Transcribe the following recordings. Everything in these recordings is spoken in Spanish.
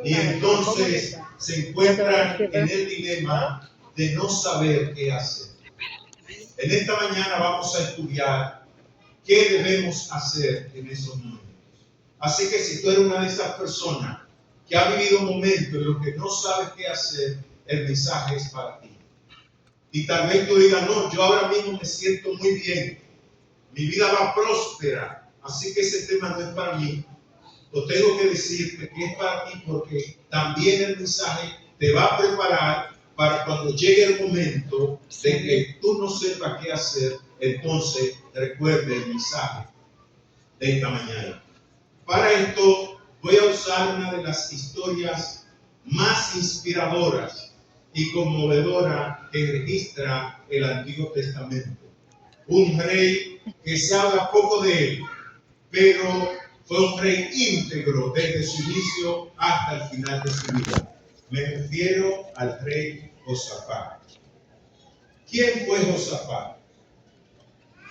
Y entonces se encuentran en el dilema de no saber qué hacer. En esta mañana vamos a estudiar qué debemos hacer en esos momentos. Así que si tú eres una de esas personas que ha vivido momentos en los que no sabes qué hacer, el mensaje es para ti. Y tal vez tú digas, no, yo ahora mismo me siento muy bien, mi vida va próspera, así que ese tema no es para mí. Lo tengo que decirte que es para ti porque también el mensaje te va a preparar para cuando llegue el momento de que tú no sepas qué hacer, entonces recuerde el mensaje de esta mañana. Para esto voy a usar una de las historias más inspiradoras y conmovedoras que registra el Antiguo Testamento. Un rey que se habla poco de él, pero fue un rey íntegro desde su inicio hasta el final de su vida. Me refiero al rey Josafat. ¿Quién fue Josafat?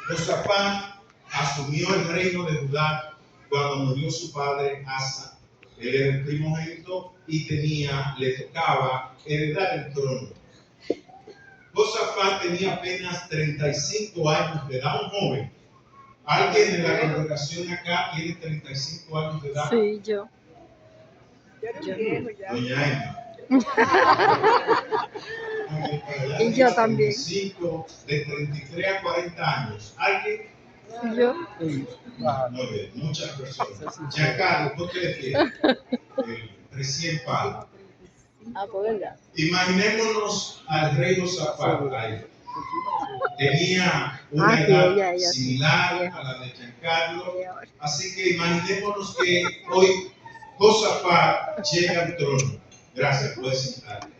Josafat asumió el reino de Judá cuando murió su padre Asa. Él era el primogénito y le tocaba heredar el trono. Josafat tenía apenas 35 años de edad, un joven. ¿Alguien de la congregación acá tiene 35 años de edad? Sí, yo. Doña Emma. Y yo también. 35, de 33 a 40 años. ¿Alguien? Yo. Muy bien, muchas personas. Giancarlo, ¿por qué le quiere? El recién padre. Ah, pues verdad. Imaginémonos al rey Josafat ahí. Tenía una edad similar a la de Giancarlo. Así que imaginémonos que hoy Josafat llega al trono. Gracias, puedes sentarte.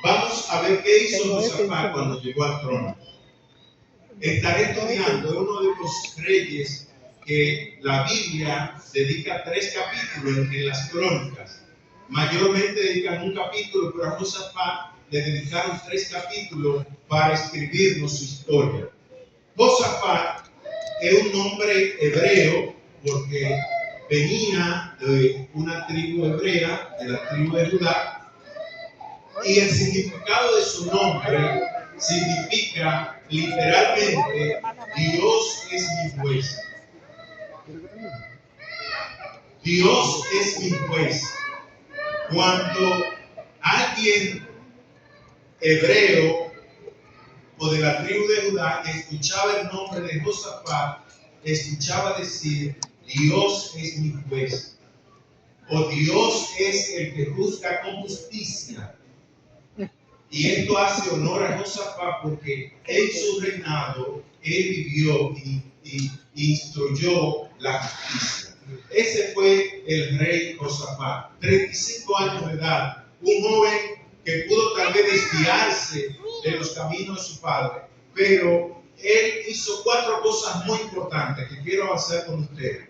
Vamos a ver qué hizo Josafat cuando llegó al trono. Estaré estudiando uno de los reyes que la Biblia dedica 3 capítulos en las crónicas. Mayormente dedican un capítulo, pero a Josafat le dedicaron 3 capítulos para escribirnos su historia. Josafat es un nombre hebreo porque venía de una tribu hebrea, de la tribu de Judá, y el significado de su nombre significa literalmente Dios es mi juez. Dios es mi juez. Cuando alguien hebreo o de la tribu de Judá escuchaba el nombre de Josafat, escuchaba decir Dios es mi juez o Dios es el que juzga con justicia. Y esto hace honor a Josafat porque en su reinado él vivió y instruyó la justicia. Ese fue el rey Josafat, 35 años de edad, un joven que pudo tal vez desviarse de los caminos de su padre, pero él hizo 4 cosas muy importantes que quiero avanzar con ustedes.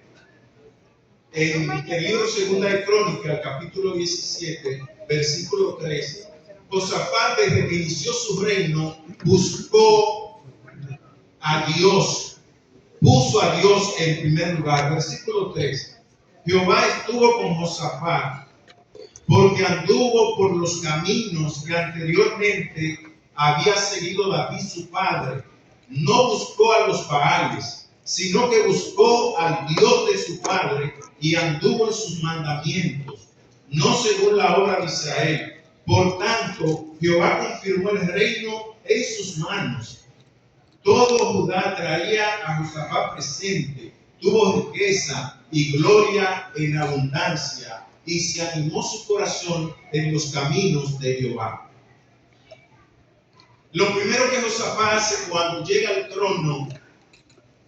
En el libro Segunda de Crónicas, capítulo 17, versículo 3, Josafat, desde que inició su reino, buscó a Dios, puso a Dios en primer lugar. Versículo 3, Jehová estuvo con Josafat, porque anduvo por los caminos que anteriormente había seguido David su padre. No buscó a los Baales, sino que buscó al Dios de su padre y anduvo en sus mandamientos, no según la obra de Israel. Por tanto, Jehová confirmó el reino en sus manos. Todo Judá traía a Josafat presente, tuvo riqueza y gloria en abundancia, y se animó su corazón en los caminos de Jehová. Lo primero que Josafat hace cuando llega al trono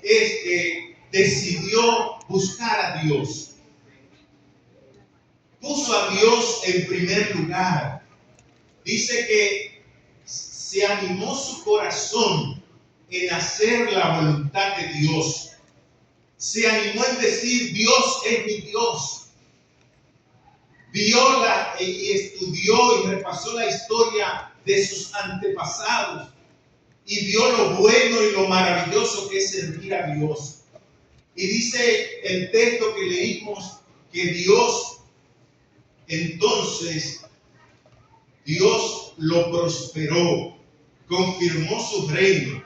es que decidió buscar a Dios. Puso a Dios en primer lugar. Dice que se animó su corazón en hacer la voluntad de Dios. Se animó en decir, Dios es mi Dios. Vio y estudió y repasó la historia de sus antepasados y vio lo bueno y lo maravilloso que es servir a Dios. Y dice el texto que leímos que Dios Entonces Dios lo prosperó, confirmó su reino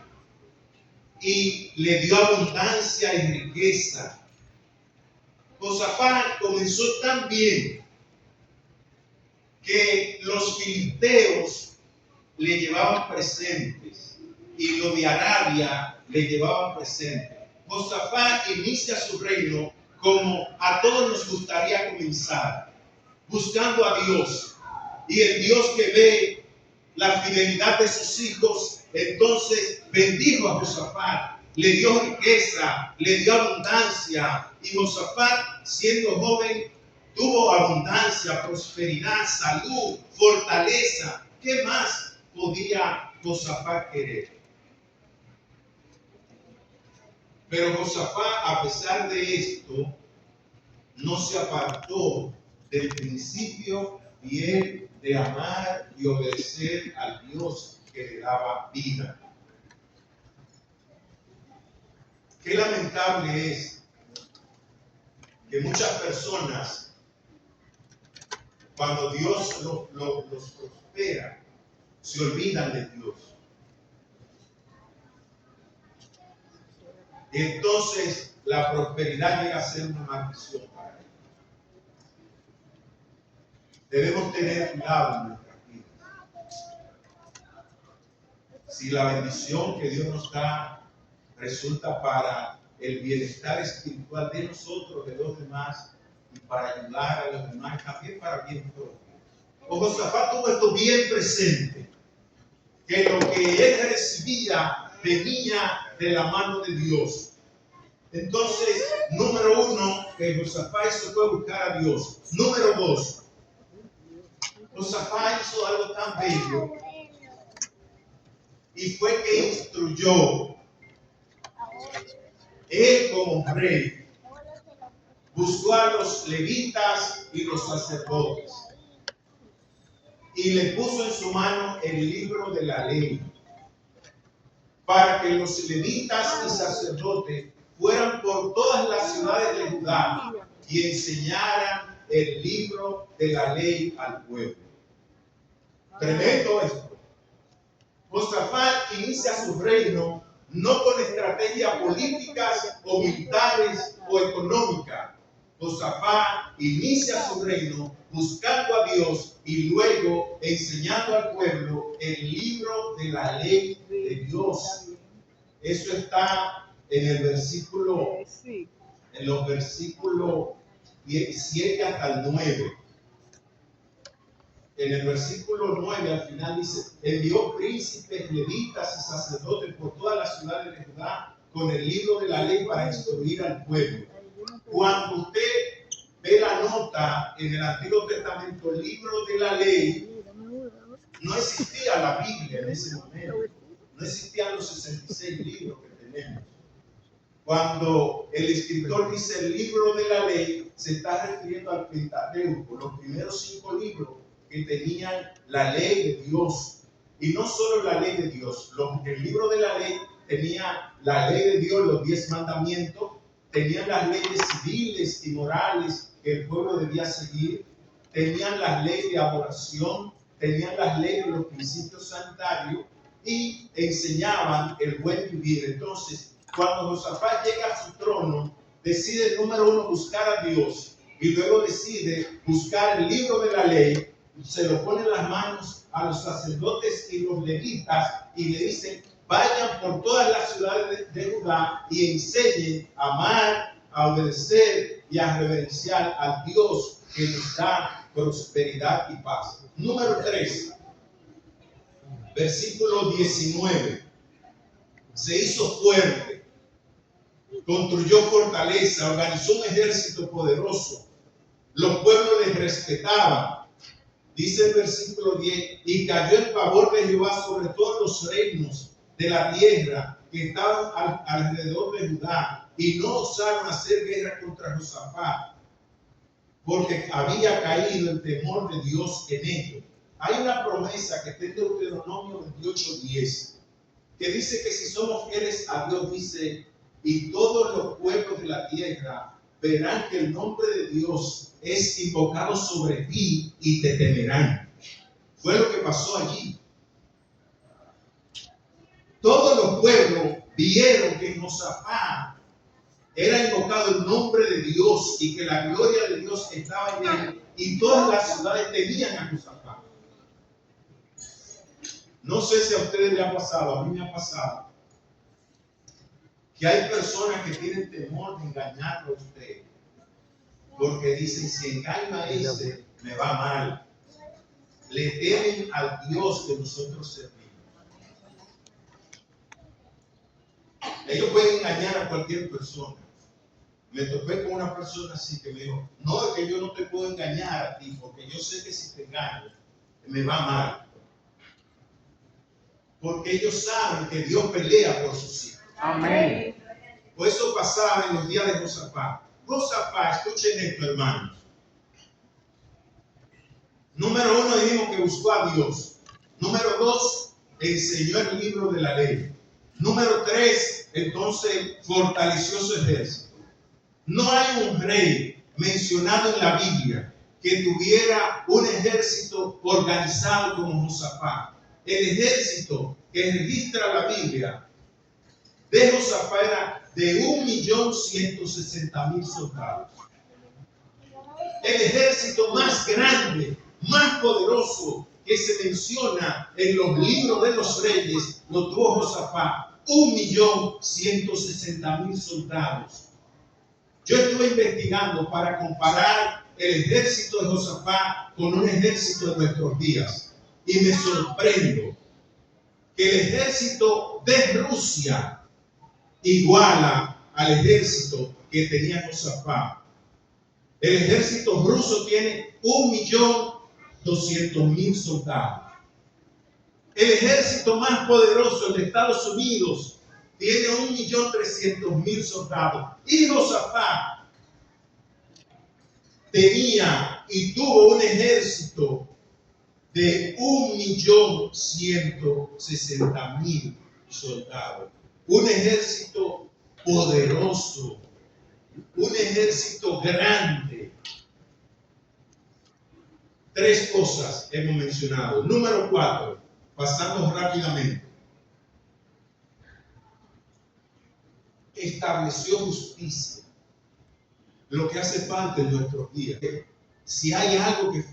y le dio abundancia y riqueza. Josafat comenzó tan bien que los filisteos le llevaban presentes y los de Arabia le llevaban presentes. Josafat inicia su reino como a todos nos gustaría comenzar, buscando a Dios. Y el Dios que ve la fidelidad de sus hijos, entonces bendijo a Josafat, le dio riqueza, le dio abundancia. Y Josafat, siendo joven, tuvo abundancia, prosperidad, salud, fortaleza. ¿Qué más podía Josafat querer? Pero Josafat, a pesar de esto, no se apartó del principio fiel de amar y obedecer al Dios que le daba vida. Qué lamentable es que muchas personas, cuando Dios los prospera, se olvidan de Dios. Entonces la prosperidad llega a ser una maldición para ellos. Debemos tener cuidado en nuestra vida. Si la bendición que Dios nos da resulta para el bienestar espiritual de nosotros, de los demás, y para ayudar a los demás, también para bien propio. Josafat tuvo esto bien presente, que lo que él recibía venía de la mano de Dios. Entonces, número uno, que Josafat hizo fue buscar a Dios. Número dos, Josafat hizo algo tan bello y fue que instruyó, él como rey, buscó a los levitas y los sacerdotes y le puso en su mano el libro de la ley para que los levitas y sacerdotes fueran por todas las ciudades de Judá y enseñaran el libro de la ley al pueblo. Tremendo esto. Josafat inicia su reino no con estrategias políticas o militares o económicas. Josafat inicia su reino buscando a Dios y luego enseñando al pueblo el libro de la ley de Dios. Eso está en el versículo, en los versículos 7 hasta el 9. En el versículo 9 al final dice: envió príncipes, levitas y sacerdotes por todas las ciudades de Judá con el libro de la ley para instruir al pueblo. Cuando usted ve la nota en el Antiguo Testamento, el libro de la ley, no existía la Biblia en ese momento. No existían los 66 libros que tenemos. Cuando el escritor dice el libro de la ley, se está refiriendo al Pentateuco, los primeros 5 libros que tenían la ley de Dios. Y no solo la ley de Dios, el libro de la ley tenía la ley de Dios, los 10 mandamientos, tenían las leyes civiles y morales que el pueblo debía seguir, tenían las leyes de adoración, tenían las leyes de los principios sanitarios y enseñaban el buen vivir. Entonces, cuando Josafat llega a su trono, decide, número uno, buscar a Dios y luego decide buscar el libro de la ley. Se lo pone en las manos a los sacerdotes y los levitas y le dicen: vayan por todas las ciudades de Judá y enseñen a amar, a obedecer y a reverenciar al Dios que nos da prosperidad y paz. Número 3, versículo 19. Se hizo fuerte, construyó fortaleza, organizó un ejército poderoso. Los pueblos les respetaban. Dice el versículo 10: y cayó el favor de Jehová sobre todos los reinos de la tierra que estaban alrededor de Judá, y no osaron hacer guerra contra Josafat, porque había caído el temor de Dios en ellos. Hay una promesa que está en Deuteronomio 28:10, que dice que si somos fieles a Dios, dice, y todos los pueblos de la tierra verán que el nombre de Dios es invocado sobre ti y te temerán. Fue lo que pasó allí. Todos los pueblos vieron que en Josafat era invocado el nombre de Dios y que la gloria de Dios estaba en él, y todas las ciudades temían a Josafat. No sé si a ustedes les ha pasado, a mí me ha pasado, que hay personas que tienen temor de engañarlo a usted, porque dicen, si engaño a ese, me va mal. Le temen al Dios que nosotros servimos. Ellos pueden engañar a cualquier persona. Me topé con una persona así que me dijo, no, es que yo no te puedo engañar a ti, porque yo sé que si te engaño, me va mal. Porque ellos saben que Dios pelea por sus hijos. Amén. Por eso pasaba en los días de Josafat. Josafat, escuchen esto, hermanos. Número 1, dijimos que buscó a Dios. Número 2, enseñó el libro de la ley. Número 3, entonces fortaleció su ejército. No hay un rey mencionado en la Biblia que tuviera un ejército organizado como Josafat. El ejército que registra la Biblia de Josafat era de 1.160.000 soldados. El ejército más grande, más poderoso que se menciona en los libros de los reyes lo tuvo Josafat, 1.160.000 soldados. Yo estuve investigando para comparar el ejército de Josafat con un ejército de nuestros días y me sorprendo que el ejército de Rusia iguala al ejército que tenía Josafat. El ejército ruso tiene 1.200.000 soldados. El ejército más poderoso de Estados Unidos tiene 1.300.000 soldados. Y Josafat tenía y tuvo un ejército de 1.160.000 soldados. Un ejército poderoso, un ejército grande. 3 cosas hemos mencionado. Número 4, pasando rápidamente. Estableció justicia. Lo que hace falta en nuestros días. Si hay algo que